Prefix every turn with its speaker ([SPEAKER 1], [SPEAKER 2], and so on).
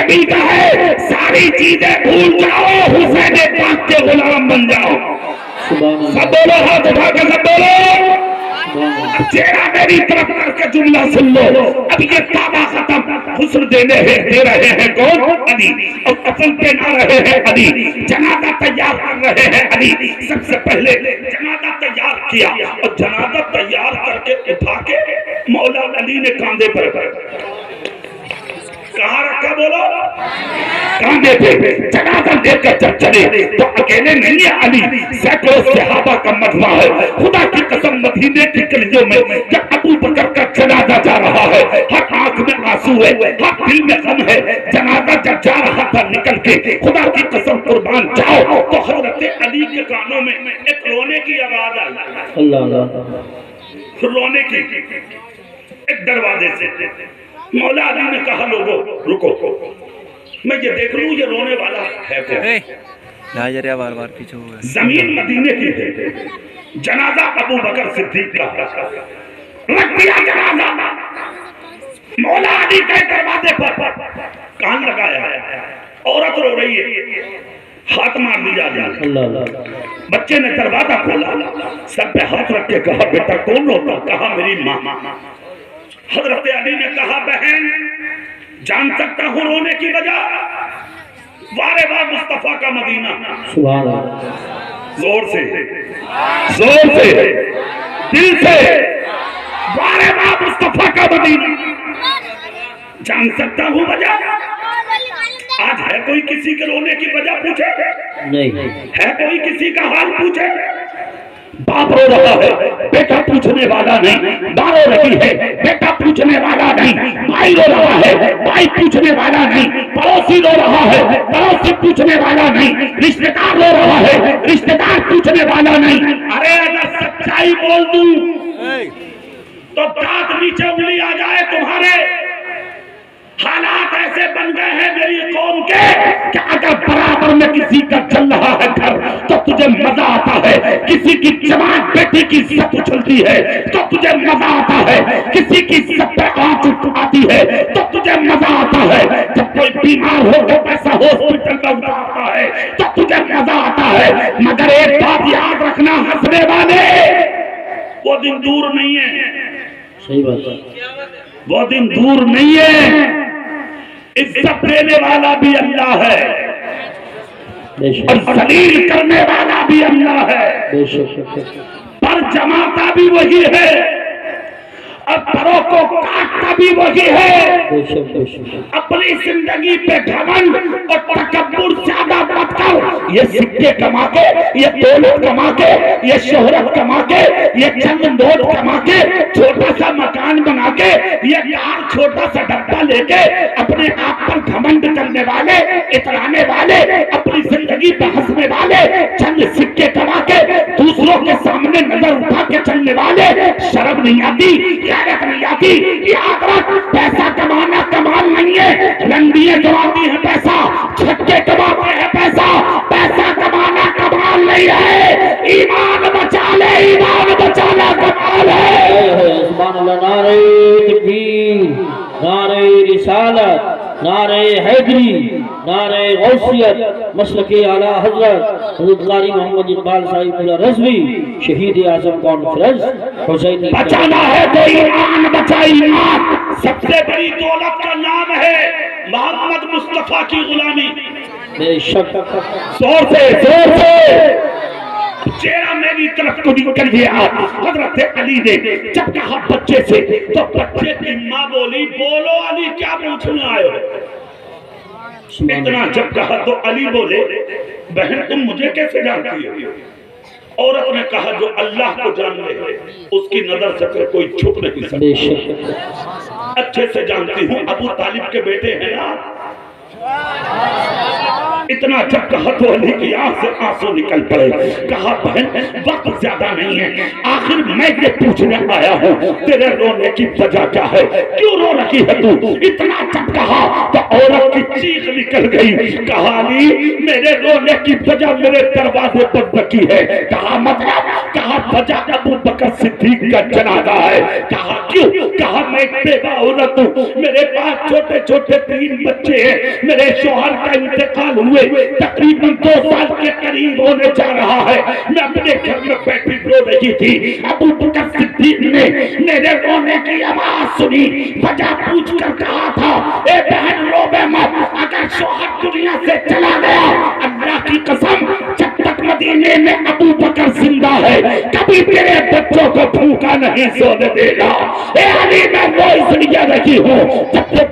[SPEAKER 1] نبی کا ہے ساری چیزیں بھول جاؤ حسین پاک کے غلام بن جاؤ. سب بولو ہاتھ اٹھا کے سب بولو. اب چہرہ میری طرف کر کے جملہ سن لو. اب یہ کعبہ ختم حسن دے رہے ہیں کون؟ علی. اور کفن پہنا رہے ہیں علی. جنازہ تیار کر رہے ہیں علی. سب سے پہلے جنازہ تیار کیا اور جنازہ تیار کر کے اٹھا کے مولا علی نے کاندھے پر کہاں رکھا بولو؟ کاندھے پہ. جنازہ دے کر جب چلے تو اکیلے نہیں ہے علی, سینکڑوں صحابہ کا مجمع ہے. خدا کی قسم مدینے کی گلیوں میں جب ابو بکر کا جنازہ جا رہا ہے ہر آنکھ میں آنسو ہے, ہر دل میں غم ہے. جنازہ جب جا رہا تھا نکل کے خدا کی قسم قربان جاؤ تو حضرت علی کے کانوں میں ایک رونے کی آواز آئی. اللہ رونے کی ایک دروازے سے. مولا علی نے کہا لوگو رکو میں یہ دیکھ لوں یہ رونے والا ہے کون؟ زمین مدینے کی ہے. جنازہ ابو بکر صدیق کا رکھ دیا جنازہ مولا علی کے دروازے پر. کان لگایا ہے, عورت رو رہی ہے, ہاتھ مار دیا جائے. بچے نے دروازہ کھولا, سر پہ ہاتھ رکھ کے کہا بیٹا کون روتا؟ کہا میری ماں. حضرت علی نے کہا بہن جان سکتا ہوں رونے کی وجہ؟ وارے واہ مصطفیٰ کا مدینہ. سبحان اللہ. زور سے دل سے وارے واہ مصطفیٰ کا مدینہ. جان سکتا ہوں وجہ؟ آج ہے کوئی کسی کے رونے کی وجہ پوچھے؟ نہیں. ہے کوئی کسی کا حال پوچھے؟ باپ رو رہا ہے بیٹا پوچھنے والا نہیں, ماں رو رہی ہے بیٹا پوچھنے والا نہیں, بھائی رو رہا ہے بھائی پوچھنے والا نہیں, پڑوسی رو رہا ہے پڑوسی پوچھنے والا نہیں, رشتہ دار رو رہا ہے رشتہ دار پوچھنے والا نہیں. ارے اگر سچائی بول دوں تو دانت نیچے انگلی آ جائے تمہارے. حالات ایسے بن گئے ہیں میری قوم کے کہ اگر برابر میں کسی کا چل رہا ہے گھر تو تجھے مزہ آتا ہے, کسی کی جوان بیٹی کی عزت اچھلتی ہے تو تجھے مزہ آتا ہے, کسی کی عزت پہ آنچ آتی ہے تو تجھے مزہ آتا ہے, جب کوئی بیمار ہو تو پیسہ ہاسپٹل میں اٹھاتا ہے تو تجھے مزہ آتا ہے. مگر ایک بات یاد رکھنا ہنسنے والے, وہ دن دور نہیں ہے. صحیح بات ہے, وہ دن دور نہیں ہے. عزت دینے والا بھی اللہ ہے اور ذلیل کرنے والا بھی اللہ ہے, پر جماتا بھی وہی ہے اور پروں کو کاٹتا بھی وہی ہے. اپنی زندگی پہ گھمنڈ اور تکبر زیادہ مت کر. یہ سکے کما کے, یہ دولت کما کے, یہ شہرت کما کے, یہ چند نوٹ کما کے, چھوٹا سا مکان بنا کے, یہ یار چھوٹا سا ڈبہ لے کے اپنے آپ پر گھمنڈ کرنے والے, اترانے والے, اپنی زندگی پہ ہنسنے والے, چند سکے کما کے دوسروں کے سامنے نظر اٹھا کے چلنے والے, شرم نہیں آتی, غیرت نہیں آتی. یاد رکھ پیسہ کمانا کمال نہیں ہے, رنڈیاں کماتی ہیں پیسہ, چھکے کماتے ہیں پیسہ. پیسہ کمانا کمال نہیں ہے, ایمان بچا لے, ایمان بچانا کمال ہے.
[SPEAKER 2] سبحان اللہ. نعرہ تکبیر, نعرہ رسالت, نعرہ حیدری, نعرہ غوثیت, مسلک اعلیٰ حضرت حضرت قاری محمد اقبال صاحب اللہ رضوی شہید اعظم کانفرنس حسینی.
[SPEAKER 1] بچانا ہے تو ایمان بچا. ایمان سب سے بڑی دولت کا نام ہے محمد مصطفیٰ کی غلامی.
[SPEAKER 2] بے شک
[SPEAKER 1] زور سے چہرہ میری طرف کو نکل گیا. حضرت علی نے جب کہا بچے سے تو بچے کی ماں بولی بولو علی کیا پوچھنے آئے ہو؟ اتنا جب کہا تو علی بولے بہن تم مجھے کیسے جانتی ہو؟ عورت نے کہا جو اللہ کو جان لے اس کی نظر سے پھر کوئی چھپ نہیں سکتا. اچھے سے جانتی ہوں ابو طالب کے بیٹے ہیں نا, اتنا جب کہا تو علی کی آنکھ سے آنسو نکل پڑے. کہا بہن وقت زیادہ نہیں ہے, آخر میں یہ پوچھنے آیا ہوں تیرے رونے کی وجہ کیا ہے, کیوں رو رہی ہے تو؟ اتنا جب کہا تو عورت کی چیخ نکل گئی. کہا علی میرے رونے کی وجہ میرے دروازے پر رکھی ہے. کہا مطلب؟ کہا وجہ ابو بکر صدیق کا جنازہ ہے. کہا کیوں؟ کہا میں بیوہ عورت ہوں, میرے پاس چھوٹے چھوٹے 3 بچے ہیں, میرے شوہر کا انتقال ہوئے تقریباً 2 سال کے قریب ہونے جا رہا ہے. میں اپنے گھر میں بیٹھی رو رہی تھی, ابو بکر صدیق نے میرے رونے کی آواز سنی, وجہ پوچھ کر کہا تھا اے بہن رو بے مت, اگر شوہر دنیا سے چلا گیا اللہ کی قسم جب تک مدینے میں ابو بکر زندہ ہے کبھی تیرے بچوں کو بھوکا نہیں سونے دے گا. اے علی میں وہ اس لیے رہی ہوں جب سے